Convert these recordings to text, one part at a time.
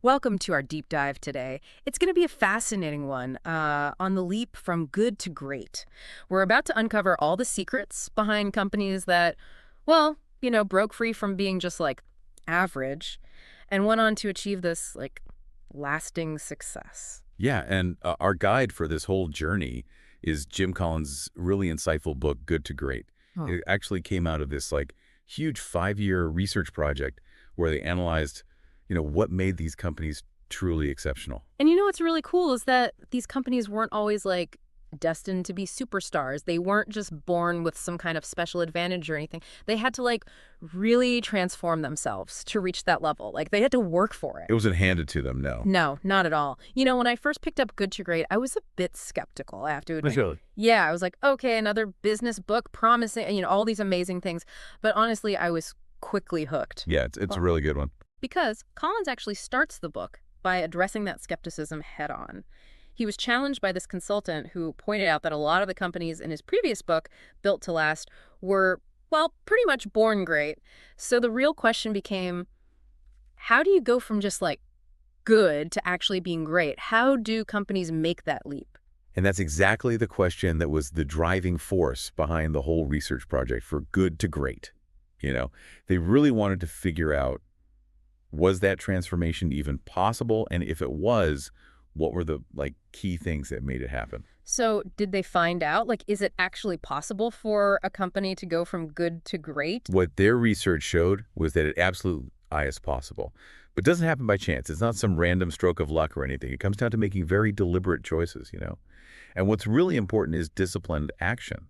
Welcome to our deep dive today. It's going to be a fascinating one on the leap from good to great. We're about to uncover all the secrets behind companies that, broke free from being just like average and went on to achieve this lasting success. Yeah, and our guide for this whole journey is Jim Collins' really insightful book, Good to Great. Oh. It actually came out of this huge 5-year research project where they analyzed, what made these companies truly exceptional. And you know what's really cool is that these companies weren't always destined to be superstars. They weren't just born with some kind of special advantage or anything. They had to really transform themselves to reach that level. They had to work for it. It wasn't handed to them, no. No, not at all. When I first picked up Good to Great, I was a bit skeptical, I have to admit. Really? Yeah, I was like, okay, another business book promising, all these amazing things. But honestly, I was quickly hooked. Yeah, it's a really good one. Because Collins actually starts the book by addressing that skepticism head on. He was challenged by this consultant who pointed out that a lot of the companies in his previous book, Built to Last, were, pretty much born great. So the real question became, how do you go from just good to actually being great? How do companies make that leap? And that's exactly the question that was the driving force behind the whole research project for Good to Great. They really wanted to figure out, was that transformation even possible? And if it was, what were the key things that made it happen? So did they find out? Is it actually possible for a company to go from good to great? What their research showed was that it absolutely is possible. But it doesn't happen by chance. It's not some random stroke of luck or anything. It comes down to making very deliberate choices, And what's really important is disciplined action,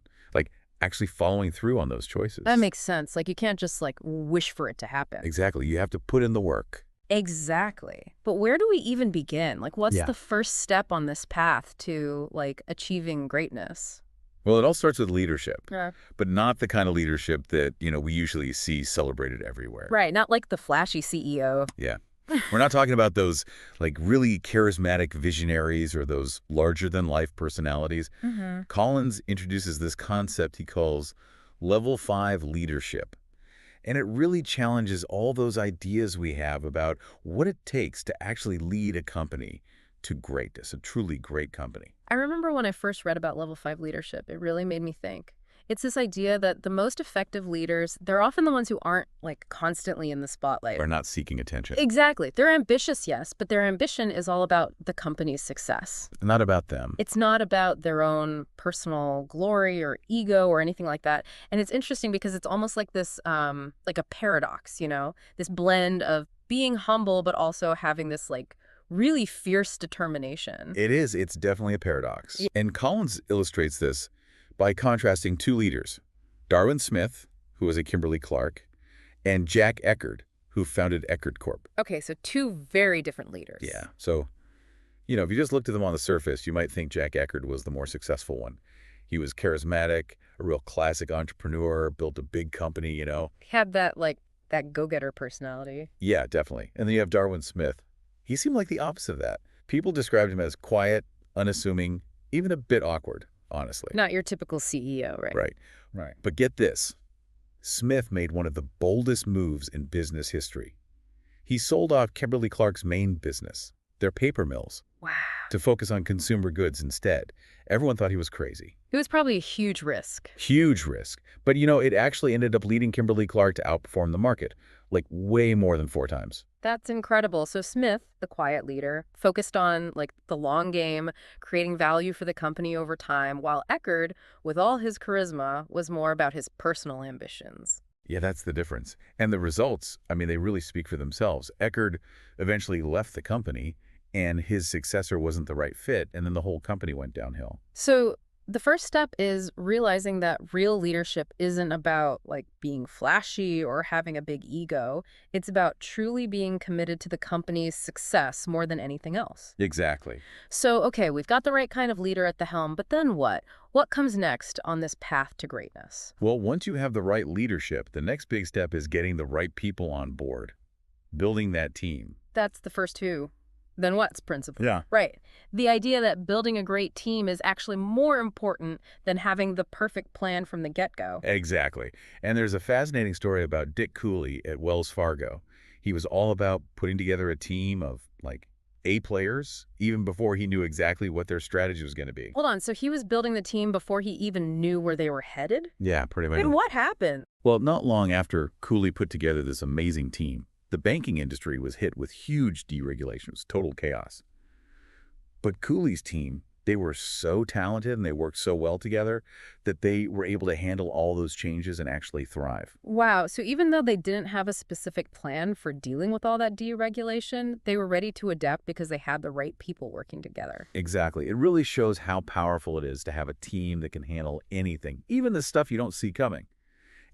actually following through on those choices. That makes sense. You can't just wish for it to happen. Exactly. You have to put in the work. Exactly. But where do we even begin? What's Yeah. the first step on this path to achieving greatness? Well, it all starts with leadership, Yeah. but not the kind of leadership that, we usually see celebrated everywhere. Right. Not the flashy CEO. Yeah. We're not talking about those really charismatic visionaries or those larger-than-life personalities. Mm-hmm. Collins introduces this concept he calls level 5 leadership. And it really challenges all those ideas we have about what it takes to actually lead a company to greatness, a truly great company. I remember when I first read about level 5 leadership, it really made me think. It's this idea that the most effective leaders, they're often the ones who aren't constantly in the spotlight. Or not seeking attention. Exactly. They're ambitious, yes, but their ambition is all about the company's success. Not about them. It's not about their own personal glory or ego or anything like that. And it's interesting because it's almost like this, a paradox, this blend of being humble, but also having this really fierce determination. It is. It's definitely a paradox. Yeah. And Collins illustrates this by contrasting two leaders, Darwin Smith, who was a Kimberly-Clark, and Jack Eckerd, who founded Eckerd Corp. Okay, so two very different leaders. Yeah. So, if you just looked at them on the surface, you might think Jack Eckerd was the more successful one. He was charismatic, a real classic entrepreneur, built a big company, Had that, that go-getter personality. Yeah, definitely. And then you have Darwin Smith. He seemed like the opposite of that. People described him as quiet, unassuming, even a bit awkward, honestly. Not your typical CEO, right? Right. But get this. Smith made one of the boldest moves in business history. He sold off Kimberly-Clark's main business, their paper mills, Wow. to focus on consumer goods instead. Everyone thought he was crazy. It was probably a huge risk. Huge risk. But, it actually ended up leading Kimberly-Clark to outperform the market, way more than 4 times. That's incredible. So Smith, the quiet leader, focused on the long game, creating value for the company over time, while Eckerd, with all his charisma, was more about his personal ambitions. Yeah, that's the difference. And the results, they really speak for themselves. Eckerd eventually left the company, and his successor wasn't the right fit, and then the whole company went downhill. So the first step is realizing that real leadership isn't about being flashy or having a big ego. It's about truly being committed to the company's success more than anything else. Exactly. So, okay, we've got the right kind of leader at the helm, but then what? What comes next on this path to greatness? Well, once you have the right leadership, the next big step is getting the right people on board, building that team. That's the first two. Then what's principle? Yeah. Right. The idea that building a great team is actually more important than having the perfect plan from the get-go. Exactly. And there's a fascinating story about Dick Cooley at Wells Fargo. He was all about putting together a team of like A players even before he knew exactly what their strategy was going to be. Hold on, so he was building the team before he even knew where they were headed? Yeah, pretty much. And what happened? Well, not long after Cooley put together this amazing team, the banking industry was hit with huge deregulations, total chaos. But Cooley's team, they were so talented and they worked so well together that they were able to handle all those changes and actually thrive. Wow, so even though they didn't have a specific plan for dealing with all that deregulation, they were ready to adapt because they had the right people working together. Exactly. It really shows how powerful it is to have a team that can handle anything, even the stuff you don't see coming.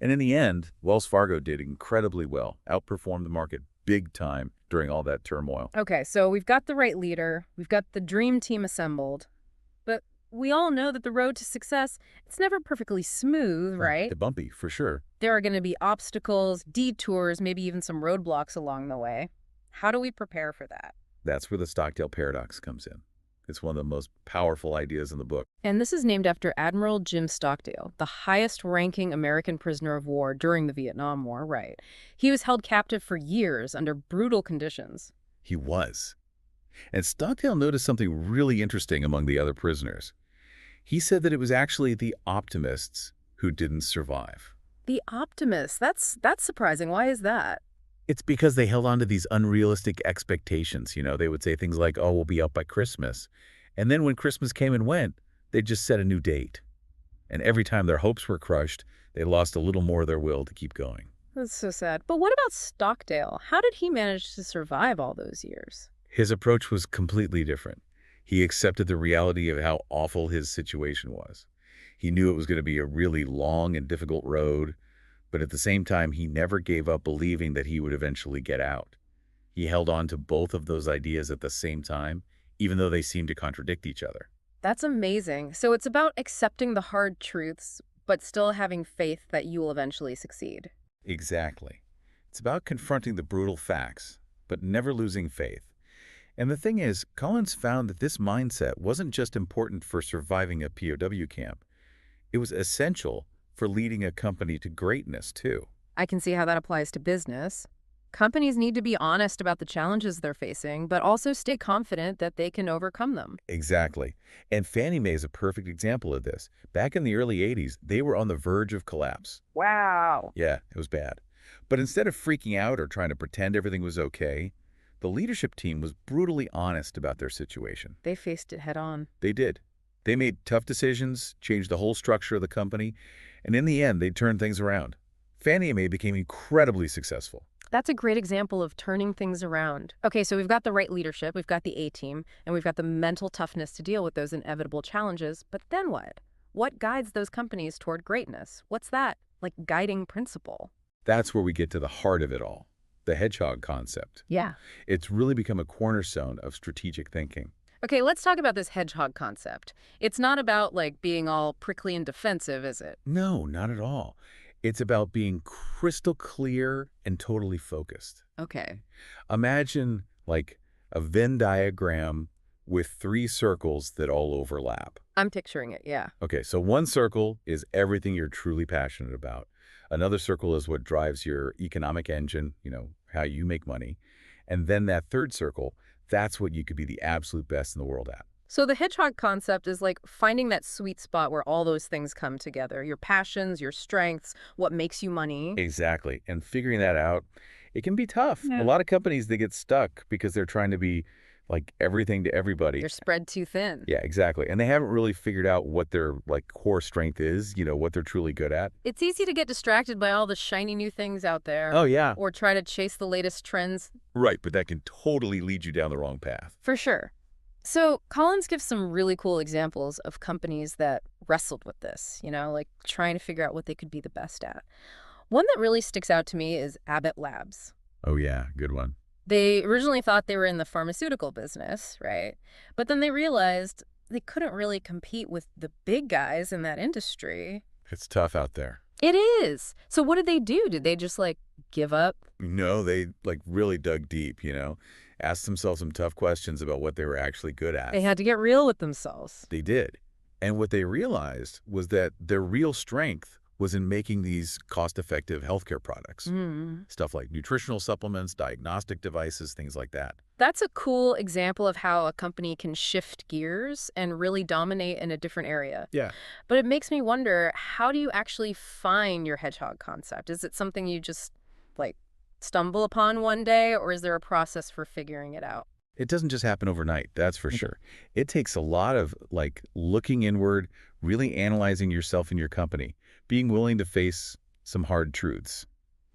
And in the end, Wells Fargo did incredibly well, outperformed the market big time during all that turmoil. Okay, so we've got the right leader, we've got the dream team assembled, but we all know that the road to success, it's never perfectly smooth, right? The bumpy, for sure. There are going to be obstacles, detours, maybe even some roadblocks along the way. How do we prepare for that? That's where the Stockdale paradox comes in. It's one of the most powerful ideas in the book. And this is named after Admiral Jim Stockdale, the highest-ranking American prisoner of war during the Vietnam War, right? He was held captive for years under brutal conditions. He was. And Stockdale noticed something really interesting among the other prisoners. He said that it was actually the optimists who didn't survive. The optimists, that's surprising. Why is that? It's because they held on to these unrealistic expectations. They would say things like, oh, we'll be out by Christmas. And then when Christmas came and went, they'd just set a new date. And every time their hopes were crushed, they lost a little more of their will to keep going. That's so sad. But what about Stockdale? How did he manage to survive all those years? His approach was completely different. He accepted the reality of how awful his situation was. He knew it was going to be a really long and difficult road, but at the same time, he never gave up believing that he would eventually get out. He held on to both of those ideas at the same time, even though they seemed to contradict each other. That's amazing. So it's about accepting the hard truths, but still having faith that you will eventually succeed. Exactly. It's about confronting the brutal facts, but never losing faith. And the thing is, Collins found that this mindset wasn't just important for surviving a POW camp. It was essential for leading a company to greatness, too. I can see how that applies to business. Companies need to be honest about the challenges they're facing, but also stay confident that they can overcome them. Exactly. And Fannie Mae is a perfect example of this. Back in the early 80s, they were on the verge of collapse. Wow. Yeah, it was bad. But instead of freaking out or trying to pretend everything was okay, the leadership team was brutally honest about their situation. They faced it head on. They did. They made tough decisions, changed the whole structure of the company, and in the end, they turned things around. Fannie Mae became incredibly successful. That's a great example of turning things around. Okay, so we've got the right leadership, we've got the A-team, and we've got the mental toughness to deal with those inevitable challenges. But then what? What guides those companies toward greatness? What's that, like, guiding principle? That's where we get to the heart of it all, the hedgehog concept. Yeah. It's really become a cornerstone of strategic thinking. Okay, let's talk about this hedgehog concept. It's not about, like, being all prickly and defensive, is it? No, not at all. It's about being crystal clear and totally focused. Okay. Imagine like a Venn diagram with 3 circles that all overlap. I'm picturing it, yeah. Okay, so one circle is everything you're truly passionate about. Another circle is what drives your economic engine, how you make money. And then that third circle, that's what you could be the absolute best in the world at. So the hedgehog concept is like finding that sweet spot where all those things come together. Your passions, your strengths, what makes you money. Exactly. And figuring that out, it can be tough. Yeah. A lot of companies, they get stuck because they're trying to be like everything to everybody. You're spread too thin. Yeah, exactly. And they haven't really figured out what their like core strength is, what they're truly good at. It's easy to get distracted by all the shiny new things out there. Oh, yeah. Or try to chase the latest trends. Right, but that can totally lead you down the wrong path. For sure. So Collins gives some really cool examples of companies that wrestled with this, like trying to figure out what they could be the best at. One that really sticks out to me is Abbott Labs. Oh, yeah, good one. They originally thought they were in the pharmaceutical business, right? But then they realized they couldn't really compete with the big guys in that industry. It's tough out there. It is. So what did they do? Did they just, give up? No, they, really dug deep, asked themselves some tough questions about what they were actually good at. They had to get real with themselves. They did. And what they realized was that their real strength was in making these cost-effective healthcare products. Mm. Stuff like nutritional supplements, diagnostic devices, things like that. That's a cool example of how a company can shift gears and really dominate in a different area. Yeah. But it makes me wonder, how do you actually find your hedgehog concept? Is it something you just, like, stumble upon one day, or is there a process for figuring it out? It doesn't just happen overnight, that's for sure. It takes a lot of, like, looking inward, really analyzing yourself and your company, being willing to face some hard truths.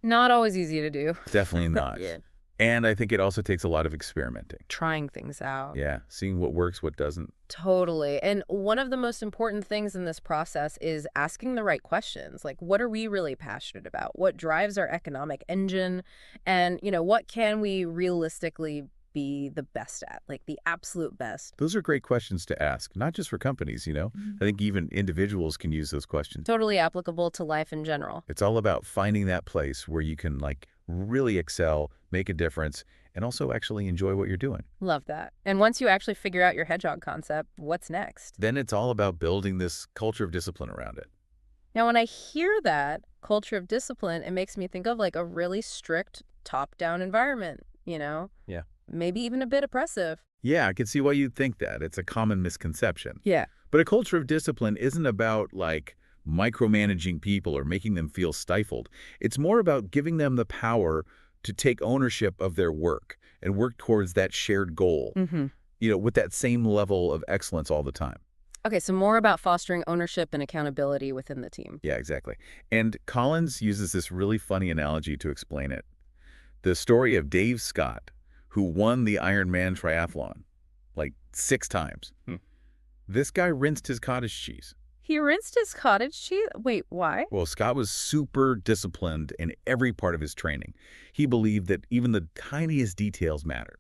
Not always easy to do. Definitely not. Yeah. And I think it also takes a lot of experimenting. Trying things out. Yeah, seeing what works, what doesn't. Totally. And one of the most important things in this process is asking the right questions. Like, what are we really passionate about? What drives our economic engine? And, what can we realistically be the best at, like the absolute best? Those are great questions to ask, not just for companies, I think even individuals can use those questions. Totally applicable to life in general. It's all about finding that place where you can, like, really excel, make a difference, and also actually enjoy what you're doing. Love that. And once you actually figure out your hedgehog concept, what's next? Then it's all about building this culture of discipline around it. Now, when I hear that culture of discipline, it makes me think of like a really strict top-down environment. Yeah. Maybe even a bit oppressive. Yeah, I can see why you'd think that. It's a common misconception. Yeah. But a culture of discipline isn't about, like, micromanaging people or making them feel stifled. It's more about giving them the power to take ownership of their work and work towards that shared goal, Mm-hmm. with that same level of excellence all the time. Okay, so more about fostering ownership and accountability within the team. Yeah, exactly. And Collins uses this really funny analogy to explain it. The story of Dave Scott, who won the Ironman triathlon, like 6 times. This guy rinsed his cottage cheese. He rinsed his cottage cheese? Wait, why? Well, Scott was super disciplined in every part of his training. He believed that even the tiniest details mattered.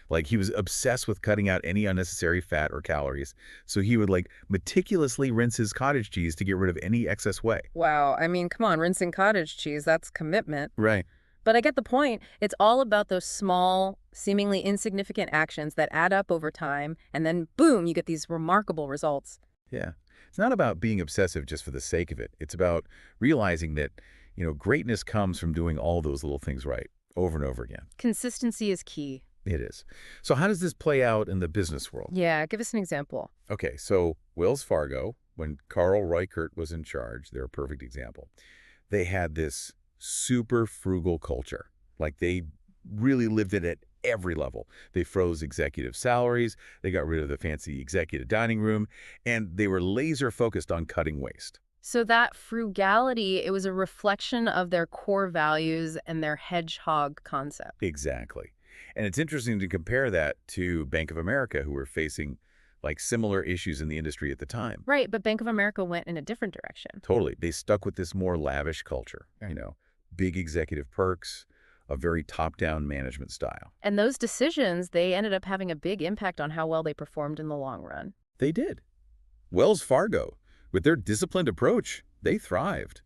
Like, he was obsessed with cutting out any unnecessary fat or calories, so he would, like, meticulously rinse his cottage cheese to get rid of any excess whey. Wow, I mean, come on, rinsing cottage cheese, that's commitment. Right. But I get the point. It's all about those small, seemingly insignificant actions that add up over time, and then boom, you get these remarkable results. Yeah. It's not about being obsessive just for the sake of it. It's about realizing that, greatness comes from doing all those little things right over and over again. Consistency is key. It is. So how does this play out in the business world? Yeah, give us an example. Okay, so Wells Fargo, when Carl Reichert was in charge, they're a perfect example. They had this super frugal culture. Like, they really lived it at every level. They froze executive salaries, they got rid of the fancy executive dining room, and they were laser focused on cutting waste. So that frugality, it was a reflection of their core values and their hedgehog concept. Exactly. And it's interesting to compare that to Bank of America, who were facing, like, similar issues in the industry at the time. Right, but Bank of America went in a different direction. Totally. They stuck with this more lavish culture, big executive perks, a very top-down management style. And those decisions, they ended up having a big impact on how well they performed in the long run. They did. Wells Fargo, with their disciplined approach, they thrived.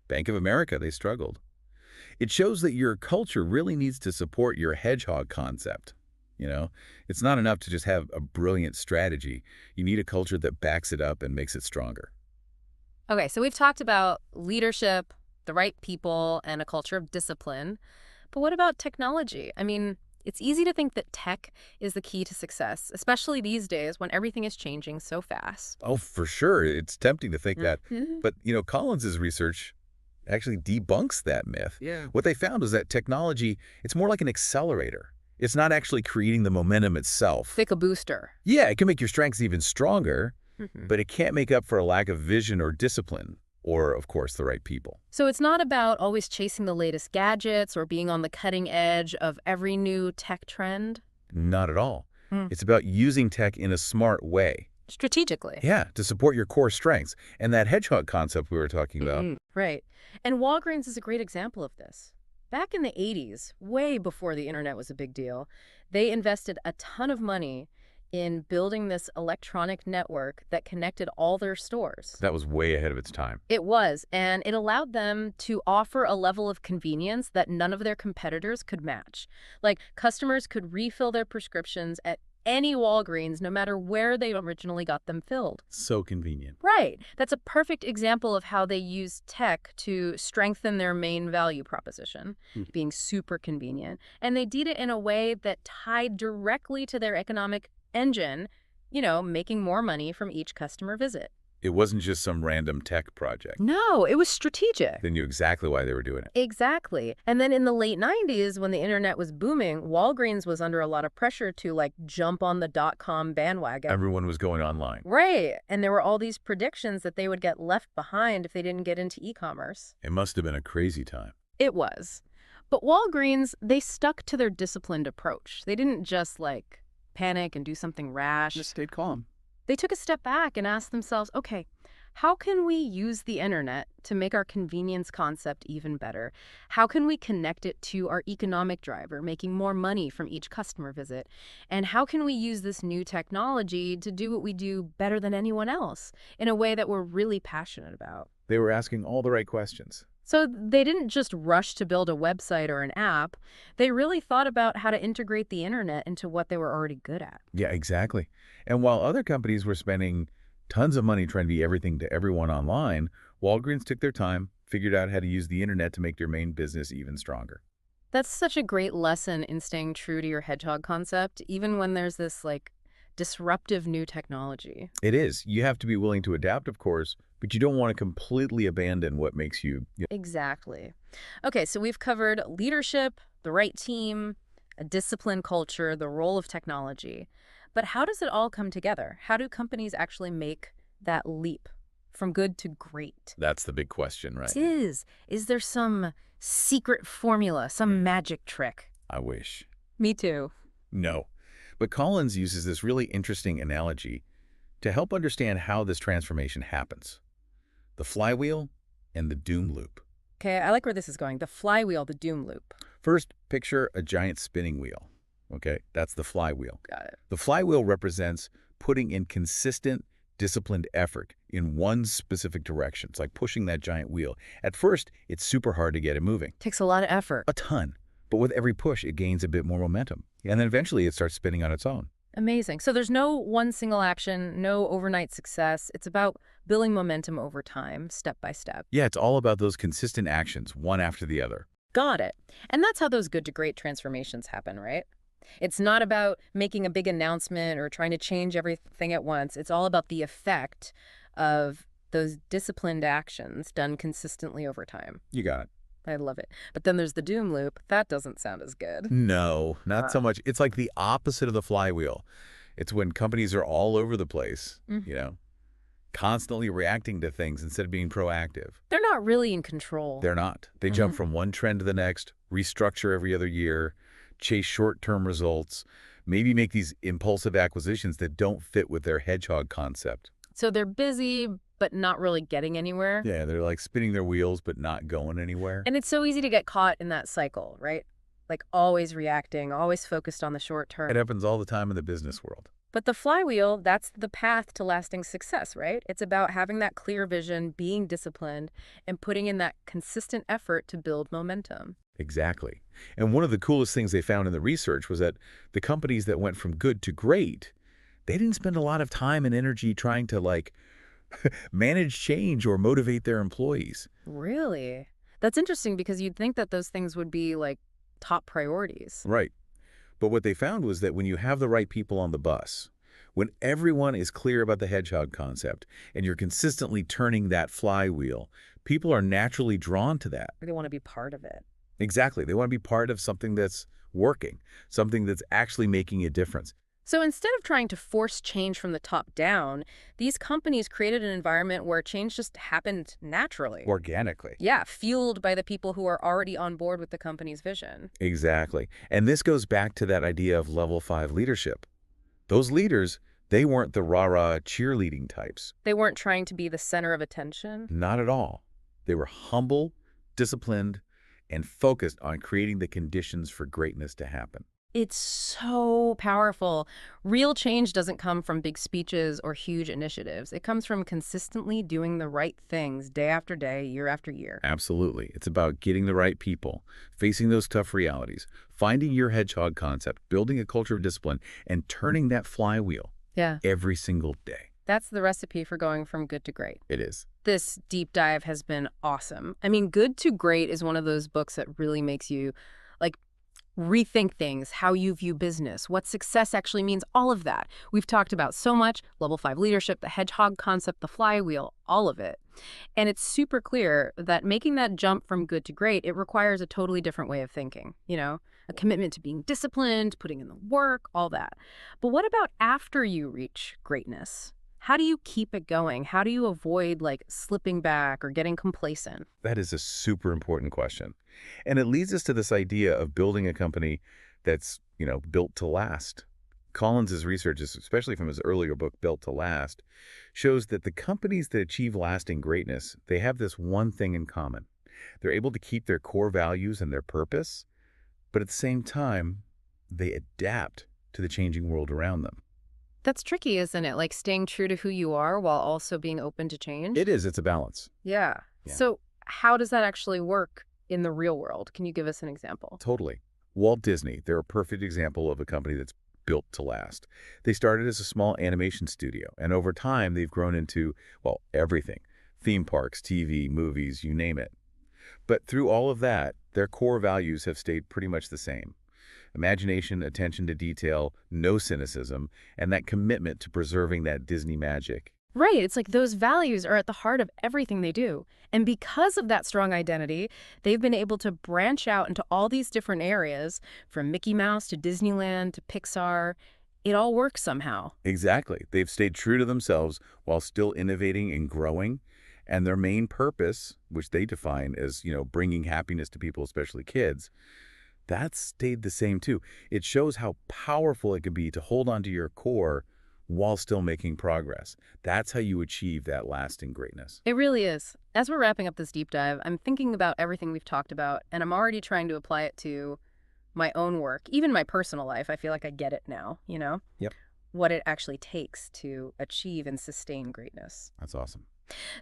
Bank of America, they struggled. It shows that your culture really needs to support your hedgehog concept. It's not enough to just have a brilliant strategy. You need a culture that backs it up and makes it stronger. Okay, so we've talked about leadership, the right people, and a culture of discipline. But what about technology? I mean, it's easy to think that tech is the key to success, especially these days when everything is changing so fast. Oh, for sure. It's tempting to think that. Mhm. But, Collins's research actually debunks that myth. Yeah. What they found was that technology, it's more like an accelerator. It's not actually creating the momentum itself. Like a booster. Yeah, it can make your strengths even stronger, Mhm. but it can't make up for a lack of vision or discipline, or, of course, the right people. So it's not about always chasing the latest gadgets or being on the cutting edge of every new tech trend. Not at all. Hmm. It's about using tech in a smart way. Strategically. Yeah, to support your core strengths. And that hedgehog concept we were talking about. Right. And Walgreens is a great example of this. Back in the 80s, way before the internet was a big deal, they invested a ton of money in building this electronic network that connected all their stores. That was way ahead of its time. It was, and it allowed them to offer a level of convenience that none of their competitors could match. Like, customers could refill their prescriptions at any Walgreens, no matter where they originally got them filled. So convenient. Right. That's a perfect example of how they use tech to strengthen their main value proposition, Hmm. being super convenient. And they did it in a way that tied directly to their economic engine, making more money from each customer visit. It wasn't just some random tech project. No, it was strategic. They knew exactly why they were doing it. Exactly. And then in the late 90s, when the internet was booming, Walgreens was under a lot of pressure to jump on the .com bandwagon. Everyone was going online. Right. And there were all these predictions that they would get left behind if they didn't get into e-commerce. It must have been a crazy time. It was. But Walgreens, they stuck to their disciplined approach. They didn't just panic and do something rash. Just stayed calm. They took a step back and asked themselves, okay, how can we use the internet to make our convenience concept even better? How can we connect it to our economic driver, making more money from each customer visit? And how can we use this new technology to do what we do better than anyone else in a way that we're really passionate about? They were asking all the right questions. So they didn't just rush to build a website or an app. They really thought about how to integrate the internet into what they were already good at. Yeah, exactly. And while other companies were spending tons of money trying to be everything to everyone online, Walgreens took their time, figured out how to use the internet to make their main business even stronger. That's such a great lesson in staying true to your hedgehog concept, even when there's this disruptive new technology. It is. You have to be willing to adapt, of course, but you don't want to completely abandon what makes you. Exactly. Okay, so we've covered leadership, the right team, a disciplined culture, the role of technology. But how does it all come together? How do companies actually make that leap from good to great? That's the big question, right? It is. Is there some secret formula, some magic trick? I wish. Me too. No. But Collins uses this really interesting analogy to help understand how this transformation happens. The flywheel and the doom loop. Okay, I like where this is going. The flywheel, the doom loop. First, picture a giant spinning wheel. Okay, that's the flywheel. Got it. The flywheel represents putting in consistent, disciplined effort in one specific direction. It's like pushing that giant wheel. At first, it's super hard to get it moving. Takes a lot of effort. A ton. But with every push, it gains a bit more momentum. And then eventually it starts spinning on its own. Amazing. So there's no one single action, no overnight success. It's about building momentum over time, step by step. Yeah, it's all about those consistent actions, one after the other. Got it. And that's how those good to great transformations happen, right? It's not about making a big announcement or trying to change everything at once. It's all about the effect of those disciplined actions done consistently over time. You got it. I love it. But then there's the doom loop. That doesn't sound as good. No, not so much. It's like the opposite of the flywheel. It's when companies are all over the place, constantly reacting to things instead of being proactive. They're not really in control. They're not. They jump from one trend to the next, restructure every other year, chase short-term results, maybe make these impulsive acquisitions that don't fit with their hedgehog concept. So they're busy, but not really getting anywhere. Yeah, they're like spinning their wheels, but not going anywhere. And it's so easy to get caught in that cycle, right? Always reacting, always focused on the short term. It happens all the time in the business world. But the flywheel, that's the path to lasting success, right? It's about having that clear vision, being disciplined, and putting in that consistent effort to build momentum. Exactly. And one of the coolest things they found in the research was that the companies that went from good to great, they didn't spend a lot of time and energy trying to manage change or motivate their employees. Really? That's interesting because you'd think that those things would be top priorities. Right. But what they found was that when you have the right people on the bus, when everyone is clear about the hedgehog concept and you're consistently turning that flywheel, people are naturally drawn to that. They want to be part of it. Exactly. They want to be part of something that's working, something that's actually making a difference. So instead of trying to force change from the top down, these companies created an environment where change just happened naturally. Organically. Yeah, fueled by the people who are already on board with the company's vision. Exactly. And this goes back to that idea of level 5 leadership. Those leaders, they weren't the rah-rah cheerleading types. They weren't trying to be the center of attention. Not at all. They were humble, disciplined, and focused on creating the conditions for greatness to happen. It's so powerful. Real change doesn't come from big speeches or huge initiatives. It comes from consistently doing the right things day after day, year after year. Absolutely. It's about getting the right people, facing those tough realities, finding your hedgehog concept, building a culture of discipline, and turning that flywheel Yeah. every single day. That's the recipe for going from good to great. It is. This deep dive has been awesome. I mean, Good to Great is one of those books that really makes you like rethink things, how you view business, what success actually means, all of that. We've talked about so much, level 5 leadership, the hedgehog concept, the flywheel, all of it. And it's super clear that making that jump from good to great, it requires a totally different way of thinking, a commitment to being disciplined, putting in the work, all that. But what about after you reach greatness? How do you keep it going? How do you avoid slipping back or getting complacent? That is a super important question. And it leads us to this idea of building a company that's, built to last. Collins's research, especially from his earlier book, Built to Last, shows that the companies that achieve lasting greatness, they have this one thing in common. They're able to keep their core values and their purpose, but at the same time, they adapt to the changing world around them. That's tricky, isn't it? Like staying true to who you are while also being open to change? It is. It's a balance. Yeah. Yeah. So how does that actually work in the real world? Can you give us an example? Totally. Walt Disney, they're a perfect example of a company that's built to last. They started as a small animation studio, and over time they've grown into, well, everything. Theme parks, TV, movies, you name it. But through all of that, their core values have stayed pretty much the same. Imagination, attention to detail, no cynicism, and that commitment to preserving that Disney magic. Right. It's like those values are at the heart of everything they do. And because of that strong identity, they've been able to branch out into all these different areas, from Mickey Mouse to Disneyland to Pixar. It all works somehow. Exactly. They've stayed true to themselves while still innovating and growing. And their main purpose, which they define as, bringing happiness to people, especially kids, that's stayed the same too. It shows how powerful it can be to hold on to your core while still making progress. That's how you achieve that lasting greatness. It really is. As we're wrapping up this deep dive, I'm thinking about everything we've talked about, and I'm already trying to apply it to my own work, even my personal life. I feel like I get it now, Yep. what it actually takes to achieve and sustain greatness. That's awesome.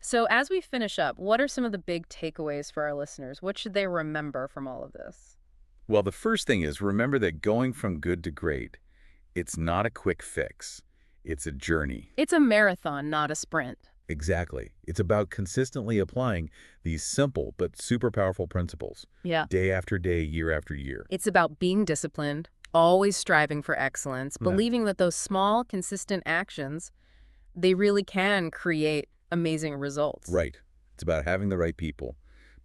So as we finish up, what are some of the big takeaways for our listeners? What should they remember from all of this? Well, the first thing is remember that going from good to great, it's not a quick fix. It's a journey. It's a marathon, not a sprint. Exactly. It's about consistently applying these simple but super powerful principles Yeah. day after day, year after year. It's about being disciplined, always striving for excellence, Yeah. believing that those small, consistent actions, they really can create amazing results. Right. It's about having the right people,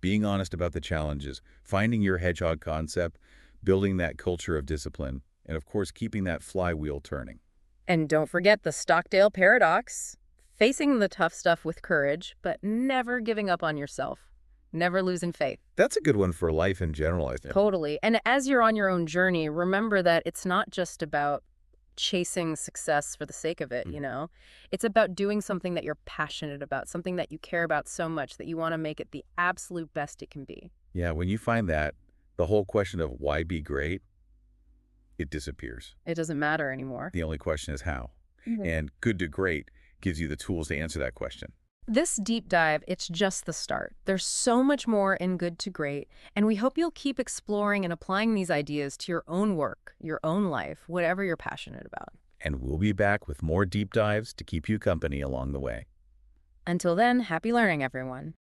being honest about the challenges, finding your hedgehog concept, building that culture of discipline, and of course, keeping that flywheel turning. And don't forget the Stockdale paradox, facing the tough stuff with courage, but never giving up on yourself, never losing faith. That's a good one for life in general, I think. Totally. And as you're on your own journey, remember that it's not just about chasing success for the sake of it, It's about doing something that you're passionate about, something that you care about so much that you want to make it the absolute best it can be. Yeah, when you find that, the whole question of why be great, it disappears. It doesn't matter anymore. The only question is how. Mhm. And good to great gives you the tools to answer that question. This deep dive, it's just the start. There's so much more in Good to Great, and we hope you'll keep exploring and applying these ideas to your own work, your own life, whatever you're passionate about. And we'll be back with more deep dives to keep you company along the way. Until then, happy learning, everyone.